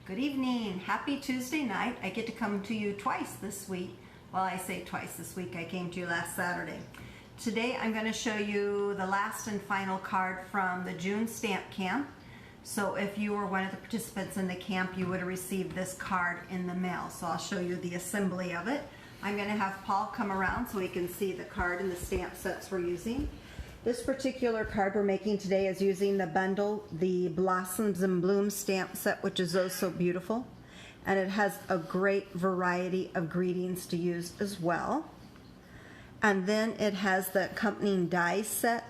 Good evening. Happy Tuesday night. I get to come to you twice this week. Well, I say twice this week. I came to you last Saturday. Today I'm going to show you the last and final card from the June stamp camp. So if you were one of the participants in the camp, you would have received this card in the mail. So I'll show you the assembly of it. I'm going to have Paul come around so he can see the card and the stamp sets we're using. This particular card we're making today is using the bundle, the Blossoms and Blooms stamp set, which is oh so beautiful. And it has a great variety of greetings to use as well. And then it has the accompanying die set,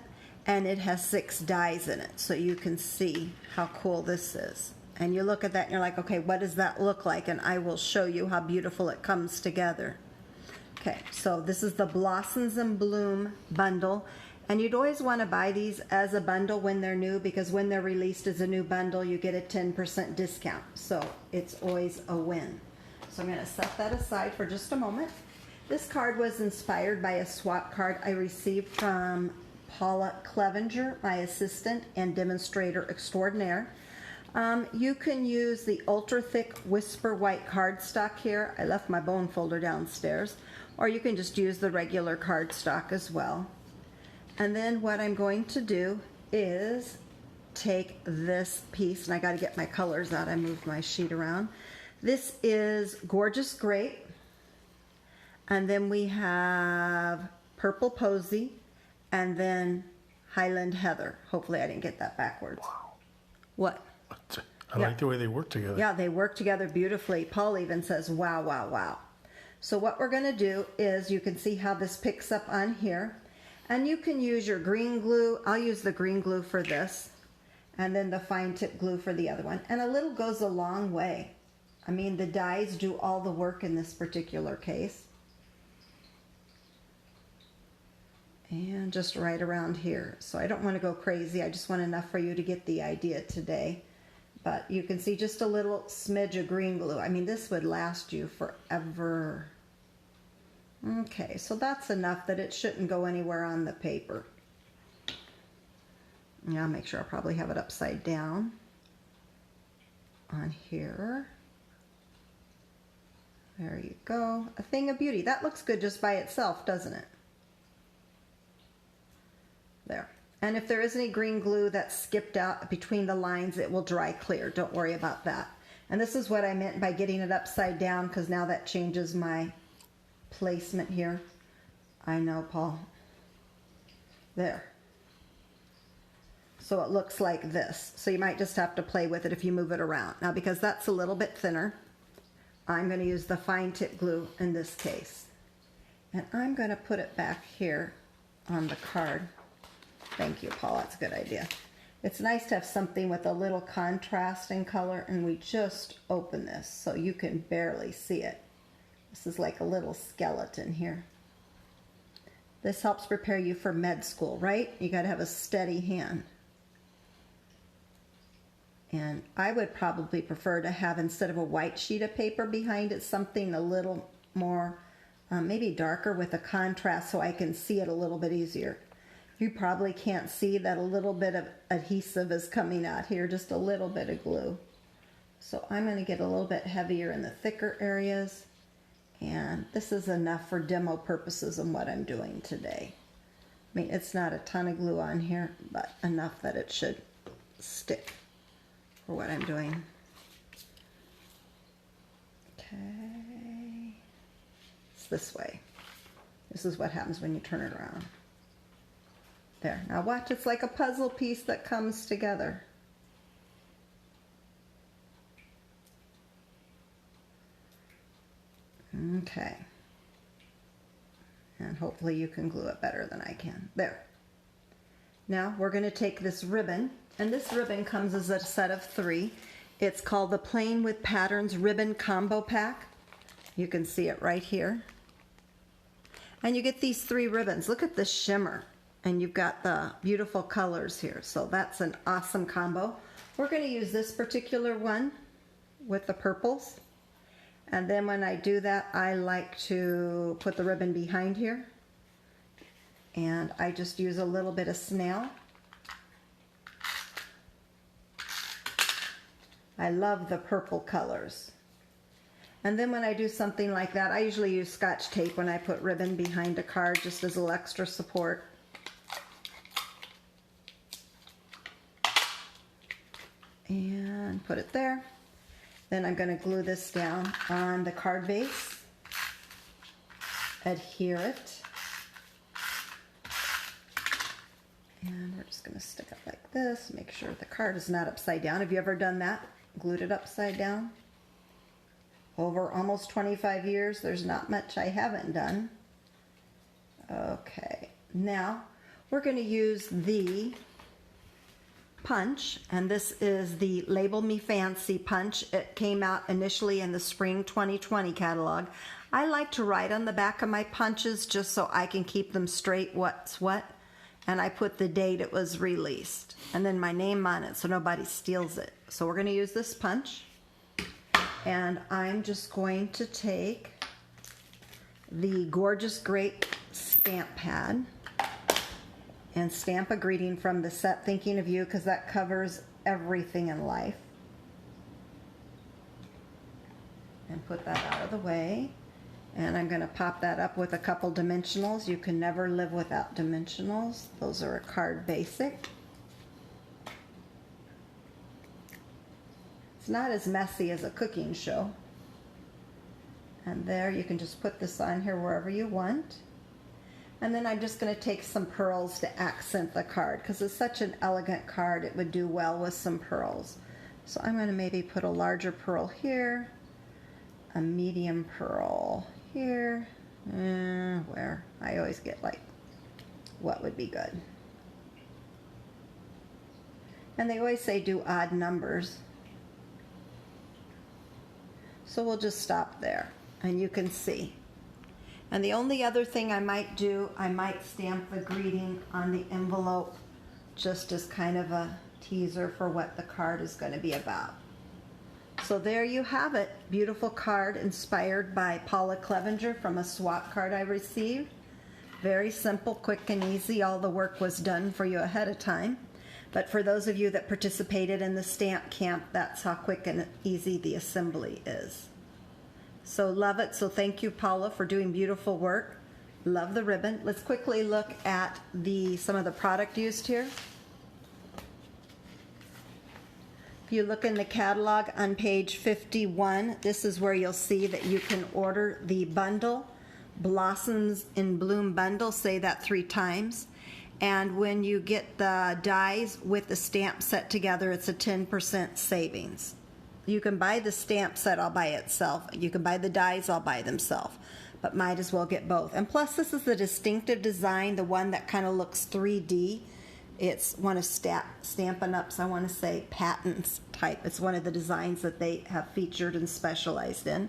and it has 6 dies in it, so you can see how cool this is. And you look at that and you're like, okay, what does that look like? And I will show you how beautiful it comes together. Okay, so this is the Blossoms and Bloom bundle. And you'd always want to buy these as a bundle when they're new, because when they're released as a new bundle, you get a 10% discount. So it's always a win. So I'm going to set that aside for just a moment. This card was inspired by a swap card I received from Paula Clevenger, my assistant and demonstrator extraordinaire. You can use the ultra thick Whisper White cardstock here. I left my bone folder downstairs. Or you can just use the regular cardstock as well. And then what I'm going to do is take this piece, and I got to get my colors out. I moved my sheet around. This is Gorgeous Grape. And then we have Purple Posy, and then Highland Heather. Hopefully I didn't get that backwards. Wow. What? I like the way they work together. Yeah, they work together beautifully. Paul even says, wow, wow, wow. So what we're going to do is, you can see how this picks up on here. And you can use your green glue. I'll use the green glue for this, and then the fine tip glue for the other one. And a little goes a long way. I mean, the dies do all the work in this particular case. And just right around here. So I don't want to go crazy. I just want enough for you to get the idea today. But you can see just a little smidge of green glue. I mean, this would last you forever. Okay, so that's enough that it shouldn't go anywhere on the paper. Yeah, I'll make sure I probably have it upside down on here. There you go. A thing of beauty. That looks good just by itself, doesn't it? There. And if there is any green glue that's skipped out between the lines, it will dry clear. Don't worry about that. And this is what I meant by getting it upside down, because now that changes my placement here. I know, Paul. There. So it looks like this. So you might just have to play with it if you move it around. Now, because that's a little bit thinner, I'm going to use the fine tip glue in this case. And I'm going to put it back here on the card. Thank you, Paul. That's a good idea. It's nice to have something with a little contrast in color, and we just open this so you can barely see it. This is like a little skeleton here. This helps prepare you for med school, right? You got to have a steady hand. And I would probably prefer to have, instead of a white sheet of paper behind it, something a little more, maybe darker with a contrast, so I can see it a little bit easier. You probably can't see that a little bit of adhesive is coming out here, just a little bit of glue. So I'm going to get a little bit heavier in the thicker areas. And this is enough for demo purposes in what I'm doing today. I mean, it's not a ton of glue on here, but enough that it should stick for what I'm doing. Okay. It's this way. This is what happens when you turn it around. There. Now watch, it's like a puzzle piece that comes together. Okay. And hopefully you can glue it better than I can. There. Now we're going to take this ribbon, and this ribbon comes as a set of 3. It's called the Plain with Patterns Ribbon Combo Pack. You can see it right here. And you get these 3 ribbons. Look at the shimmer. And you've got the beautiful colors here. So that's an awesome combo. We're going to use this particular one with the purples. And then when I do that, I like to put the ribbon behind here. And I just use a little bit of snail. I love the purple colors. And then when I do something like that, I usually use Scotch tape when I put ribbon behind a card just as a little extra support. And put it there. Then I'm going to glue this down on the card base. Adhere it. And we're just going to stick it like this. Make sure the card is not upside down. Have you ever done that? Glued it upside down? Over almost 25 years, there's not much I haven't done. Okay, now we're going to use the punch, and this is the Label Me Fancy punch. It came out initially in the spring 2020 catalog. I like to write on the back of my punches just so I can keep them straight what's what, and I put the date it was released and then my name on it so nobody steals it. So we're going to use this punch, and I'm just going to take the Gorgeous Grape stamp pad and stamp a greeting from the set Thinking of You, because that covers everything in life. And put that out of the way. And I'm going to pop that up with a couple dimensionals. You can never live without dimensionals. Those are a card basic. It's not as messy as a cooking show. And there, you can just put this on here wherever you want. And then I'm just going to take some pearls to accent the card, because it's such an elegant card, it would do well with some pearls. So I'm going to maybe put a larger pearl here, a medium pearl here, where I always get like what would be good. And they always say do odd numbers. So we'll just stop there, and you can see. And the only other thing I might do, I might stamp the greeting on the envelope just as kind of a teaser for what the card is going to be about. So there you have it. Beautiful card inspired by Paula Clevenger from a swap card I received. Very simple, quick, and easy. All the work was done for you ahead of time. But for those of you that participated in the stamp camp, that's how quick and easy the assembly is. So love it. So thank you, Paula, for doing beautiful work. Love the ribbon. Let's quickly look at some of the product used here. If you look in the catalog on page 51, this is where you'll see that you can order the bundle, Blossoms in Bloom bundle. Say that 3 times. And when you get the dies with the stamp set together, it's a 10% savings. You can buy the stamp set all by itself. You can buy the dies all by themselves, but might as well get both. And plus, this is the distinctive design, the one that kind of looks 3D. It's one of Stampin' Up's, I want to say, patents type. It's one of the designs that they have featured and specialized in.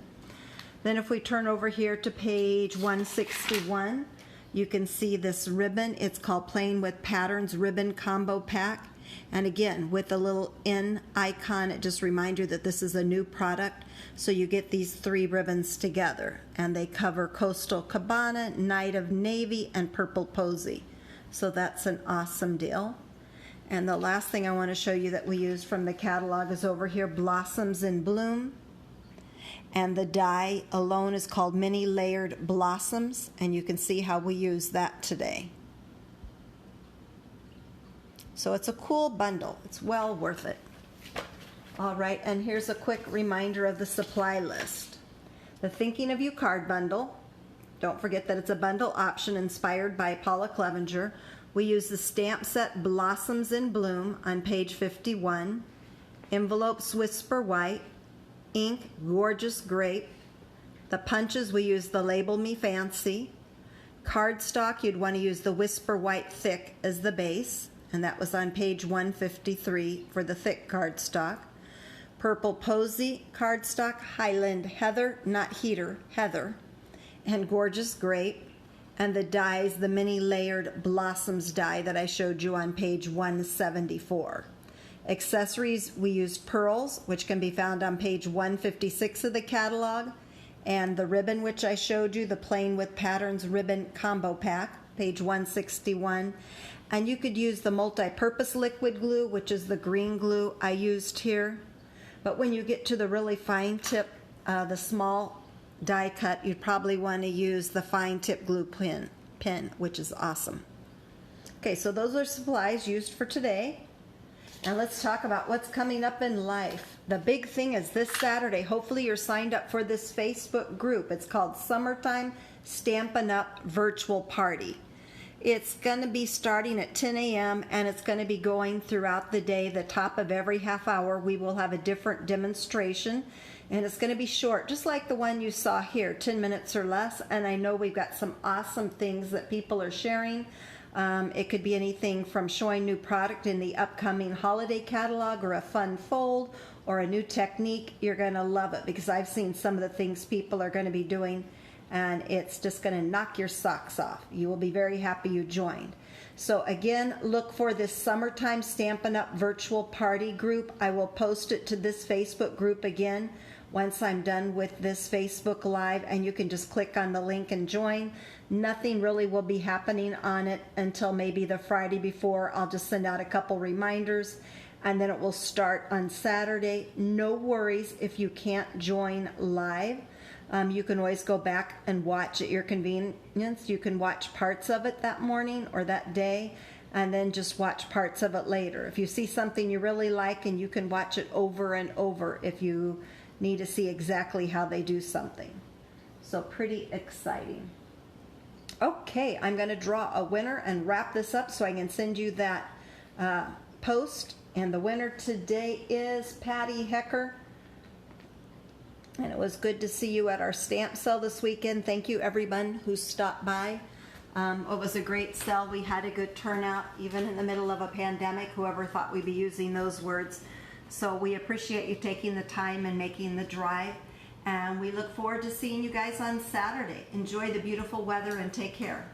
Then if we turn over here to page 161, you can see this ribbon. It's called Playing with Patterns Ribbon Combo Pack. And again, with the little N icon, it just reminds you that this is a new product. So you get these 3 ribbons together, and they cover Coastal Cabana, Night of Navy, and Purple Posy. So that's an awesome deal. And the last thing I want to show you that we used from the catalog is over here, Blossoms in Bloom. And the die alone is called Mini Layered Blossoms, and you can see how we use that today. So it's a cool bundle. It's well worth it. All right, and here's a quick reminder of the supply list. The Thinking of You card bundle. Don't forget that it's a bundle option inspired by Paula Clevenger. We use the stamp set Blossoms in Bloom on page 51. Envelopes Whisper White. Ink Gorgeous Grape. The punches, we use the Label Me Fancy. Cardstock, you'd want to use the Whisper White Thick as the base. And that was on page 153 for the thick cardstock. Purple Posy cardstock, Highland Heather, not Heater, Heather, and Gorgeous Grape. And the dies, the mini layered Blossoms die that I showed you on page 174. Accessories, we used pearls, which can be found on page 156 of the catalog, and the ribbon, which I showed you, the Playing with Patterns Ribbon Combo Pack, page 161. And you could use the multi-purpose liquid glue, which is the green glue I used here. But when you get to the really fine tip, the small die cut, you'd probably want to use the fine tip glue pen, which is awesome. Okay, so those are supplies used for today. And let's talk about what's coming up in life. The big thing is this Saturday. Hopefully you're signed up for this Facebook group. It's called Summertime Stampin' Up! Virtual Party. It's going to be starting at 10 a.m. and it's going to be going throughout the day. The top of every half hour we will have a different demonstration. And it's going to be short, just like the one you saw here, 10 minutes or less. And I know we've got some awesome things that people are sharing. It could be anything from showing new product in the upcoming holiday catalog or a fun fold or a new technique. You're going to love it because I've seen some of the things people are going to be doing and it's just going to knock your socks off. You will be very happy you joined. So again, look for this Summertime Stampin' Up! Virtual Party group. I will post it to this Facebook group again once I'm done with this Facebook Live, and you can just click on the link and join. Nothing really will be happening on it until maybe the Friday before. I'll just send out a couple reminders, and then it will start on Saturday. No worries if you can't join live. You can always go back and watch at your convenience. You can watch parts of it that morning or that day, and then just watch parts of it later. If you see something you really like, and you can watch it over and over if you need to see exactly how they do something. So pretty exciting. Okay, I'm going to draw a winner and wrap this up so I can send you that post. And the winner today is Patty Hecker. And it was good to see you at our stamp sale this weekend. Thank you everyone who stopped by. It was a great sale. We had a good turnout, even in the middle of a pandemic. Whoever thought we'd be using those words. So we appreciate you taking the time and making the drive. And we look forward to seeing you guys on Saturday. Enjoy the beautiful weather and take care.